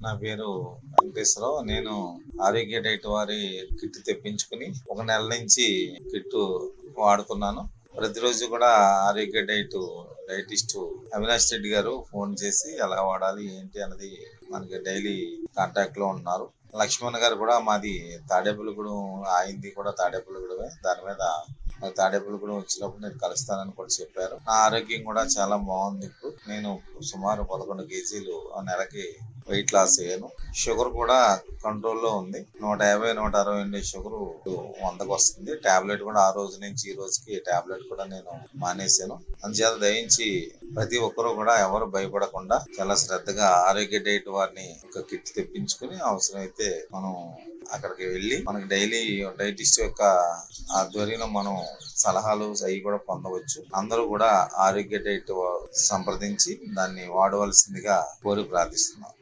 నా పేరు వెంకటేశ్వరరావు. నేను ఆరోగ్య డైట్ వారి కిట్ తెప్పించుకుని 1 నెల నుంచి కిట్ వాడుతున్నాను. ప్రతిరోజు కూడా ఆరోగ్య డైటిస్ట్ అవినాష్ రెడ్డి గారు ఫోన్ చేసి ఎలా వాడాలి ఏంటి అన్నది మనకి డైలీ కాంటాక్ట్ లో ఉన్నారు. లక్ష్మణ్ గారు కూడా మాది తాడేపల్లిగూడెం, ఆయనది కూడా తాడేపల్లిగూడెమే. దాని మీద తాడేపల్లిగూడెం వచ్చినప్పుడు నేను కలుస్తానని కూడా చెప్పారు. నా ఆరోగ్యం కూడా చాలా బాగుంది. ఇప్పుడు నేను సుమారు 11 కేజీలు ఆ నెలకి వెయిట్ లాస్ అయ్యాను. షుగర్ కూడా కంట్రోల్లో ఉంది. 150, 160 ఉండే షుగర్ 100కి వస్తుంది. టాబ్లెట్ కూడా ఆ రోజు నుంచి ఈ రోజుకి టాబ్లెట్ కూడా నేను మానేశాను. అందుచేత దయించి ప్రతి ఒక్కరూ కూడా ఎవరు భయపడకుండా చాలా శ్రద్ధగా ఆరోగ్య డైట్ వారిని ఒక కిట్ తెప్పించుకుని అవసరమైతే మనం అక్కడికి వెళ్ళి మనకి డైలీ డైటిస్ట్ యొక్క ఆధ్వర్యంలో మనం సలహాలు అవి కూడా పొందవచ్చు. అందరూ కూడా ఆరోగ్య డైట్ సంప్రదించి దాన్ని వాడవలసిందిగా కోరి ప్రార్థిస్తున్నాం.